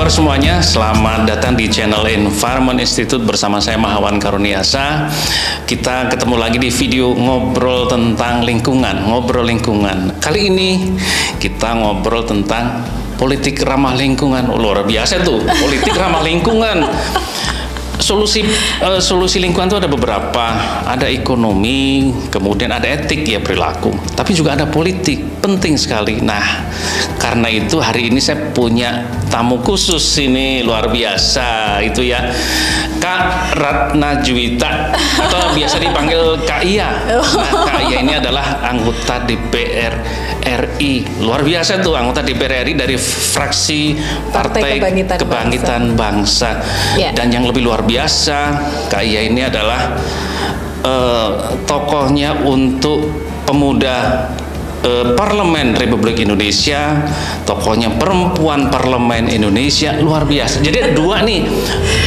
kabar semuanya? Selamat datang di channel Environment Institute bersama saya Mahawan Karuniasa. Kita ketemu lagi di video ngobrol tentang lingkungan, Kali ini kita ngobrol tentang politik ramah lingkungan. Luar biasa tuh, politik ramah lingkungan. Solusi lingkungan itu ada beberapa, ada ekonomi, kemudian ada etik ya perilaku, tapi juga ada politik, penting sekali. Nah, karena itu hari ini saya punya tamu khusus ini luar biasa itu ya, Kak Ratna Juwita atau biasa dipanggil Kak Iya. Nah, Kak Iya ini adalah anggota DPR RI, luar biasa tuh, anggota DPR RI dari fraksi Partai Kebangkitan Bangsa. Ya. Dan yang lebih luar biasa, Kak Iya ini adalah tokohnya untuk pemuda Parlemen Republik Indonesia, tokohnya perempuan Parlemen Indonesia, luar biasa. Jadi dua nih,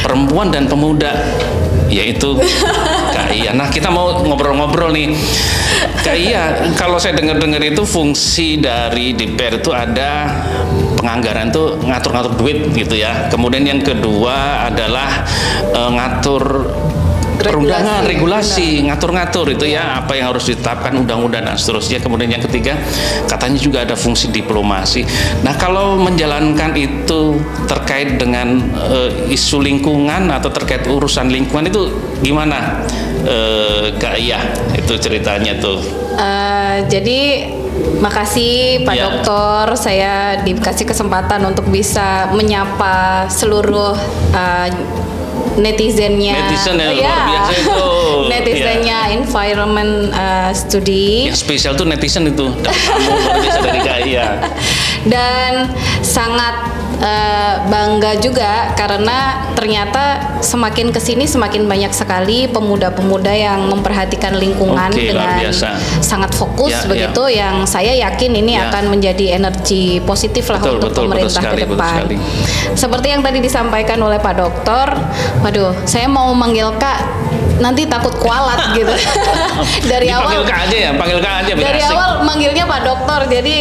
perempuan dan pemuda, yaitu Kak Iya. Nah, kita mau ngobrol-ngobrol nih. Kak Iya, kalau saya dengar-dengar itu fungsi dari DPR itu ada penganggaran tuh ngatur-ngatur duit gitu ya. Kemudian yang kedua adalah ngatur perundangan, regulasi, ngatur-ngatur itu ya, apa yang harus ditetapkan undang-undang dan seterusnya. Kemudian yang ketiga katanya juga ada fungsi diplomasi. Nah, kalau menjalankan itu terkait dengan isu lingkungan atau terkait urusan lingkungan itu gimana, Kak Iya? Itu ceritanya tuh. Jadi makasih Pak Dokter, saya dikasih kesempatan untuk bisa menyapa seluruh netizennya luar biasa itu. Netizennya Environment Studi. Yang spesial tuh netizen itu, luar biasa dari Kak Iya. Dan sangat bangga juga karena ternyata semakin kesini semakin banyak sekali pemuda-pemuda yang memperhatikan lingkungan dengan sangat fokus begitu. Yang saya yakin ini akan menjadi energi positif lah untuk pemerintah ke depan. Seperti yang tadi disampaikan oleh Pak Dokter, waduh, saya mau manggil Kak, nanti takut kualat gitu. Dari awal panggil Kak aja. Dari awal manggilnya Pak Dokter, jadi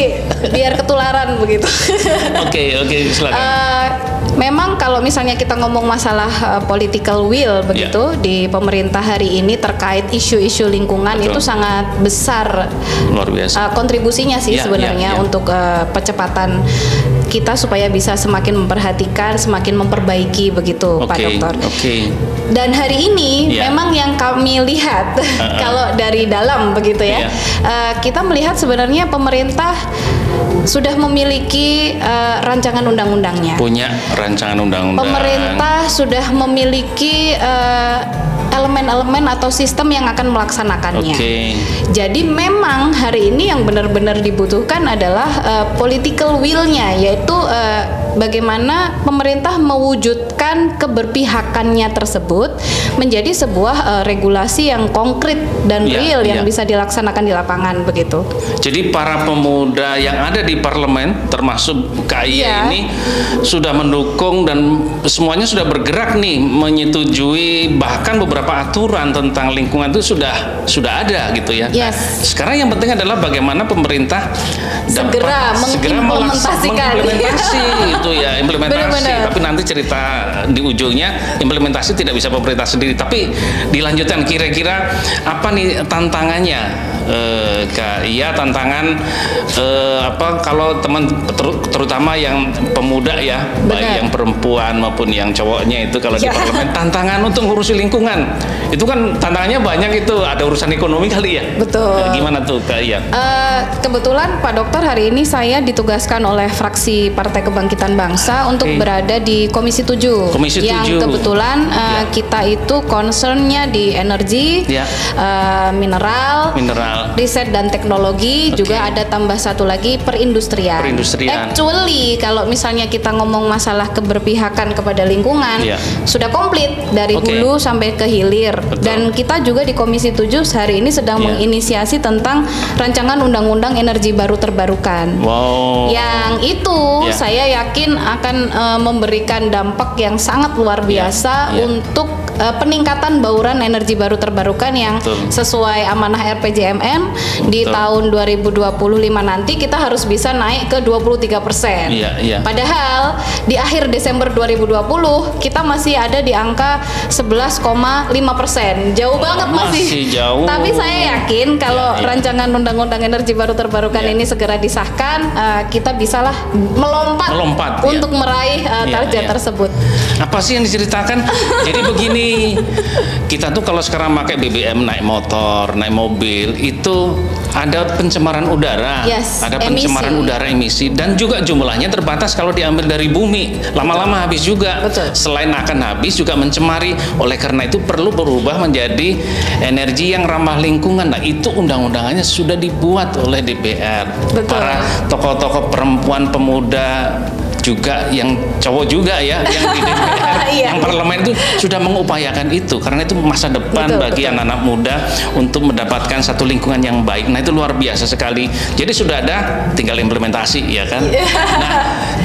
biar ketularan begitu. Oke, silakan. Memang kalau misalnya kita ngomong masalah political will begitu di pemerintah hari ini terkait isu-isu lingkungan, itu sangat besar, luar biasa kontribusinya sih sebenarnya untuk percepatan kita supaya bisa semakin memperhatikan, semakin memperbaiki begitu, Pak Dokter. Dan hari ini memang yang kami lihat kalau dari dalam begitu ya, kita melihat sebenarnya pemerintah sudah memiliki rancangan undang-undangnya. Punya rancangan undang-undang. Pemerintah sudah memiliki elemen-elemen atau sistem yang akan melaksanakannya. Jadi memang hari ini yang benar-benar dibutuhkan adalah political will-nya, yaitu bagaimana pemerintah mewujudkan keberpihakannya tersebut menjadi sebuah regulasi yang konkret dan real yang bisa dilaksanakan di lapangan begitu. Jadi para pemuda yang ada di parlemen termasuk Kak Iya ini sudah mendukung dan semuanya sudah bergerak nih menyetujui, bahkan beberapa aturan tentang lingkungan itu sudah ada gitu ya. Nah, sekarang yang penting adalah bagaimana pemerintah segera mengimplementasikan implementasi. Tapi nanti cerita di ujungnya implementasi tidak bisa pemerintah sendiri, tapi dilanjutkan. Kira-kira apa nih tantangannya, Kak Iya? Tantangan apa kalau teman terutama yang pemuda ya, baik yang perempuan maupun yang cowoknya itu kalau di parlemen, tantangan untuk ngurusi lingkungan itu kan tantangannya banyak, itu ada urusan ekonomi kali ya. Betul. Gimana tuh, Kak Iya? Kebetulan Pak Dokter hari ini saya ditugaskan oleh fraksi Partai Kebangkitan Bangsa untuk berada di Komisi 7. Yang kebetulan kita itu concernnya di energi, mineral, riset dan teknologi, juga ada tambah satu lagi perindustrian. Actually kalau misalnya kita ngomong masalah keberpihakan kepada lingkungan, sudah komplit dari hulu sampai ke hilir. Dan kita juga di Komisi 7 hari ini sedang menginisiasi tentang rancangan undang-undang energi baru terbarukan. Yang itu saya yakin akan memberikan dampak yang sangat luar biasa untuk peningkatan bauran energi baru terbarukan yang sesuai amanah RPJMN di tahun 2025 nanti kita harus bisa naik ke 23%. Padahal di akhir Desember 2020 kita masih ada di angka 11,5%. Jauh banget masih jauh. Tapi saya yakin kalau rancangan undang-undang energi baru terbarukan ini segera disahkan, kita bisalah melompat untuk meraih target tersebut. Apa sih yang diceritakan? Jadi begini, kita tuh kalau sekarang pakai BBM, naik motor, naik mobil, itu ada pencemaran udara, ada pencemaran udara, emisi, dan juga jumlahnya terbatas kalau diambil dari bumi, lama-lama habis juga. Selain akan habis juga mencemari. Oleh karena itu perlu berubah menjadi energi yang ramah lingkungan. Nah, itu undang-undangannya sudah dibuat oleh DPR. Para tokoh-tokoh perempuan, pemuda, juga yang cowok juga ya, yang di DPR, yang parlemen itu sudah mengupayakan itu, karena itu masa depan bagi anak-anak muda untuk mendapatkan satu lingkungan yang baik. Nah, itu luar biasa sekali. Jadi sudah ada, tinggal implementasi, ya kan? Nah,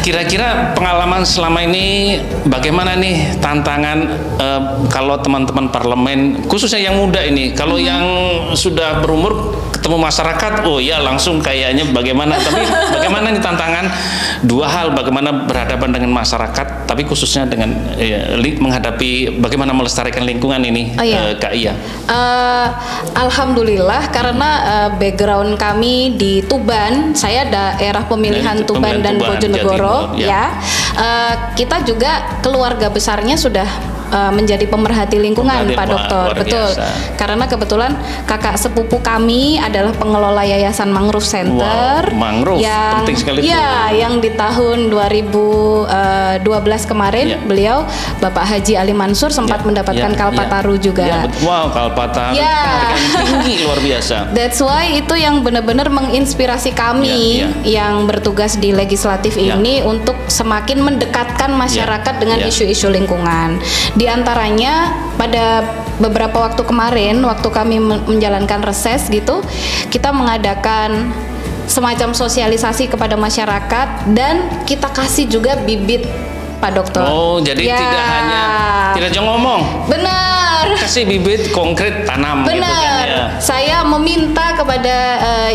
kira-kira pengalaman selama ini bagaimana nih tantangan kalau teman-teman parlemen, khususnya yang muda ini, kalau yang sudah berumur ketemu masyarakat, oh ya langsung kayaknya bagaimana, tapi bagaimana nih tantangan? Dua hal, bagaimana berhadapan dengan masyarakat, tapi khususnya dengan menghadapi bagaimana melestarikan lingkungan ini, Kak Iya. Alhamdulillah, karena background kami di Tuban, saya daerah pemilihan Tuban dan Bojonegoro, kita juga keluarga besarnya sudah menjadi pemerhati lingkungan, Pak Dokter. Betul. Karena kebetulan kakak sepupu kami adalah pengelola Yayasan Mangrove Center. Mangrove, yang penting sekali. Yang di tahun 2012 kemarin beliau Bapak Haji Ali Mansur sempat mendapatkan Kalpataru juga. Wow, Kalpataru tinggi, luar biasa. That's why itu yang benar-benar menginspirasi kami yang bertugas di legislatif ini untuk semakin mendekatkan masyarakat dengan isu-isu lingkungan. Di antaranya pada beberapa waktu kemarin, waktu kami menjalankan reses gitu, kita mengadakan semacam sosialisasi kepada masyarakat dan kita kasih juga bibit, Pak Dokter. Oh, jadi tidak cuma ngomong. Benar. Kasih bibit konkret, tanam. Benar. Gitu kan, Saya meminta kepada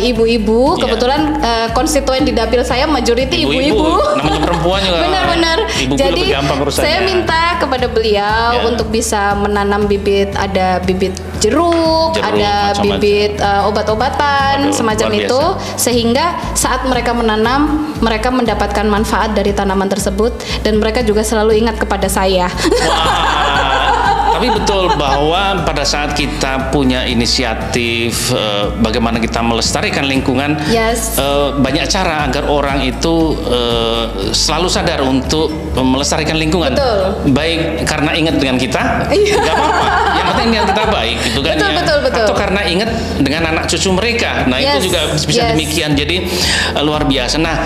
ibu-ibu, kebetulan konstituen di dapil saya majority ibu-ibu. Namanya perempuan juga. Benar-benar. Jadi saya minta kepada beliau untuk bisa menanam bibit, ada bibit jeruk, ada bibit obat-obatan semacam itu, sehingga saat mereka menanam, mereka mendapatkan manfaat dari tanaman tersebut dan mereka juga selalu ingat kepada saya. Tapi betul bahwa pada saat kita punya inisiatif bagaimana kita melestarikan lingkungan, banyak cara agar orang itu selalu sadar untuk melestarikan lingkungan. Baik karena ingat dengan kita, nggak apa-apa. Yang penting niat kita baik, gitu kan? Betul. Atau karena ingat dengan anak cucu mereka. Nah, itu juga bisa demikian. Jadi luar biasa. Nah,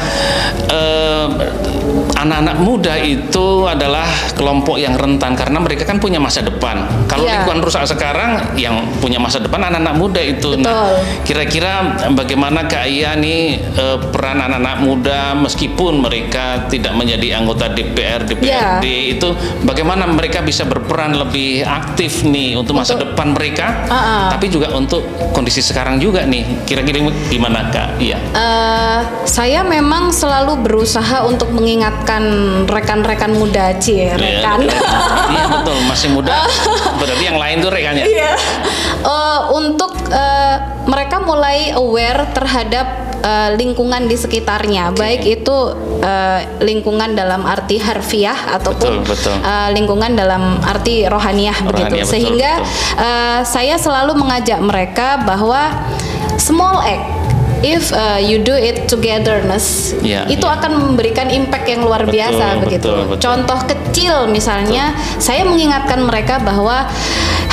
anak-anak muda itu adalah kelompok yang rentan karena mereka kan punya masa depan. Kalau lingkungan rusak sekarang, yang punya masa depan anak-anak muda itu. Nah, kira-kira bagaimana Kak Iya nih peran anak-anak muda meskipun mereka tidak menjadi anggota DPR, DPRD itu, bagaimana mereka bisa berperan lebih aktif nih untuk masa depan mereka, tapi juga untuk kondisi sekarang juga nih. Kira-kira gimana Kak Iya? Saya memang selalu berusaha untuk mengingatkan rekan-rekan muda, rekan. Iya betul, masih muda. Berarti yang lain tuh rekannya. Untuk mereka mulai aware terhadap lingkungan di sekitarnya, baik itu lingkungan dalam arti harfiah ataupun lingkungan dalam arti rohaniah begitu. Sehingga saya selalu mengajak mereka bahwa small act, if you do it togetherness, itu akan memberikan impact yang luar biasa begitu. Contoh kecil misalnya, saya mengingatkan mereka bahwa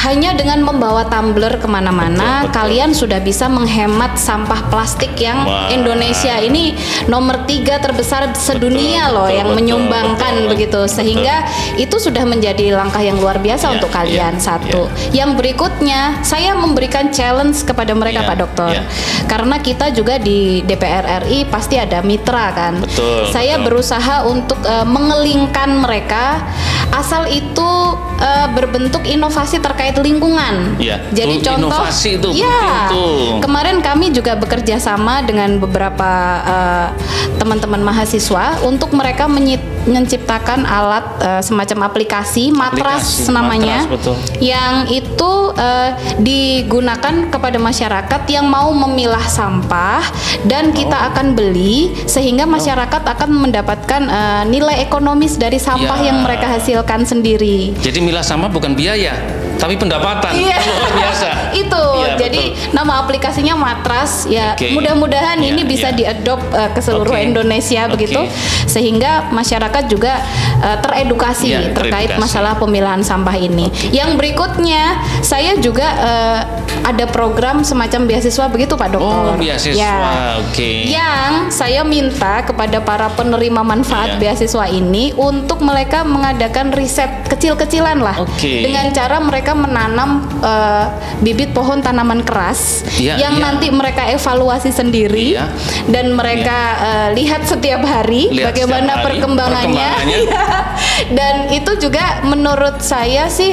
hanya dengan membawa tumbler kemana-mana, kalian sudah bisa menghemat sampah plastik yang Indonesia ini nomor 3 terbesar sedunia loh, yang menyumbangkan begitu. Sehingga itu sudah menjadi langkah yang luar biasa untuk kalian. Satu. Yang berikutnya, saya memberikan challenge kepada mereka, Pak Dokter, karena kita kita juga di DPR RI pasti ada mitra kan. Betul. Saya berusaha untuk mengelingkan mereka, asal itu berbentuk inovasi terkait lingkungan. Ya, jadi contoh inovasi itu ya, tuh. Kemarin kami juga bekerja sama dengan beberapa teman-teman mahasiswa untuk mereka menciptakan alat semacam aplikasi matras namanya, betul. Yang itu digunakan kepada masyarakat yang mau memilah sampah dan kita akan beli, sehingga masyarakat akan mendapatkan nilai ekonomis dari sampah yang mereka hasilkan sendiri. Jadi milah sampah bukan biaya, tapi pendapatan. Luar biasa. Itu ya, jadi betul. Nama aplikasinya Matras ya. Mudah-mudahan ini bisa diadopt ke seluruh Indonesia begitu, sehingga masyarakat juga teredukasi terkait masalah pemilahan sampah ini. Yang berikutnya saya juga ada program semacam beasiswa begitu Pak Dokter. Oh, beasiswa. Yang saya minta kepada para penerima manfaat beasiswa ini untuk mereka mengadakan riset kecil-kecilan lah, dengan cara mereka menanam bibit pohon tanaman keras yang nanti mereka evaluasi sendiri dan mereka lihat setiap hari bagaimana perkembangannya. Dan itu juga menurut saya sih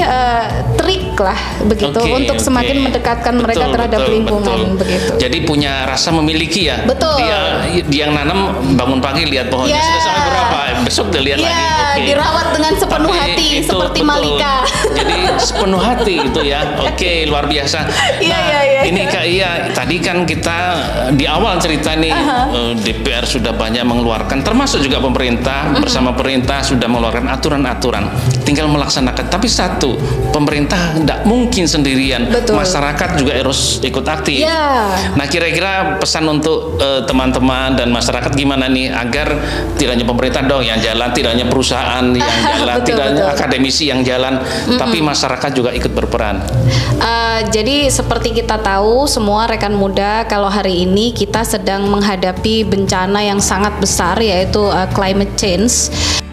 trik lah begitu untuk semakin mendekatkan mereka terhadap lingkungan begitu. Jadi punya rasa memiliki ya. Betul. Dia yang nanam bangun pagi lihat pohonnya sudah sampai berapa, besok dia lihat lagi. Dirawat dengan sepenuh hati itu, seperti Malika. Jadi sepenuh hati itu ya. Luar biasa. Ini Kak Iya, tadi kan kita di awal cerita nih DPR sudah banyak mengeluarkan, termasuk juga pemerintah bersama pemerintah sudah mengeluarkan aturan-aturan, tinggal melaksanakan. Tapi satu, pemerintah tidak mungkin sendirian. Betul. Masyarakat juga harus ikut aktif. Nah, kira-kira pesan untuk teman-teman dan masyarakat gimana nih agar tidak hanya pemerintah dong yang jalan, tidak hanya perusahaan yang jalan, tidak hanya akademisi yang jalan, tapi masyarakat juga ikut berperan. Jadi seperti kita tahu semua rekan muda, kalau hari ini kita sedang menghadapi bencana yang sangat besar, yaitu climate change.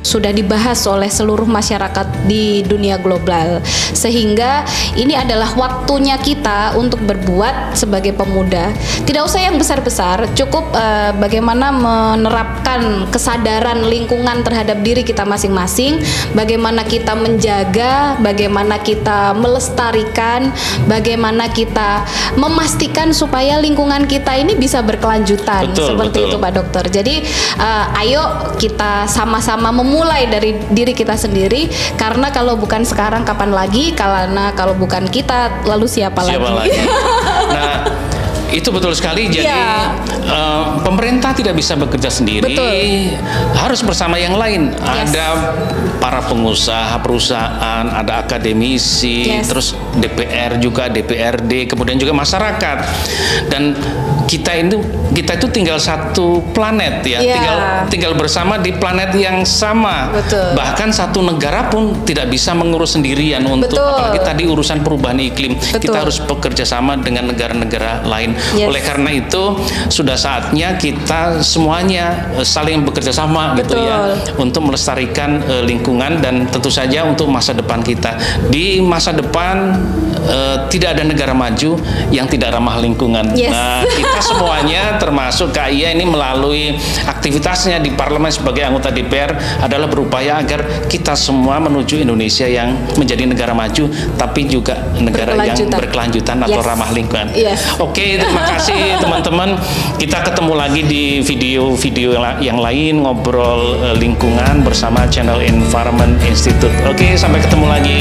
Sudah dibahas oleh seluruh masyarakat di dunia global, sehingga ini adalah waktunya kita untuk berbuat sebagai pemuda. Tidak usah yang besar-besar, cukup bagaimana menerapkan kesadaran lingkungan terhadap diri kita masing-masing, bagaimana kita menjaga, bagaimana kita melestarikan, bagaimana kita memastikan supaya lingkungan kita ini bisa berkelanjutan. Seperti itu Pak Dokter. Jadi ayo kita sama-sama mulai dari diri kita sendiri, karena kalau bukan sekarang kapan lagi, karena kalau bukan kita lalu siapa lagi? Nah, itu betul sekali. Jadi pemerintah tidak bisa bekerja sendiri, harus bersama yang lain. Ada para pengusaha, perusahaan, ada akademisi, terus DPR juga, DPRD, kemudian juga masyarakat. Dan kita itu tinggal satu planet ya, tinggal bersama di planet yang sama. Bahkan satu negara pun tidak bisa mengurus sendirian untuk apalagi tadi urusan perubahan iklim. Kita harus bekerja sama dengan negara-negara lain. Oleh karena itu sudah saatnya kita semuanya saling bekerja sama gitu ya, untuk melestarikan lingkungan dan tentu saja untuk masa depan kita. Di masa depan tidak ada negara maju yang tidak ramah lingkungan. Nah, kita semuanya termasuk Kak Iya ini melalui aktivitasnya di parlemen sebagai anggota DPR adalah berupaya agar kita semua menuju Indonesia yang menjadi negara maju tapi juga negara yang berkelanjutan atau ramah lingkungan. Oke, terima kasih teman-teman. Kita ketemu lagi di video-video yang lain, ngobrol lingkungan bersama channel Environment Institute. Oke, sampai ketemu lagi.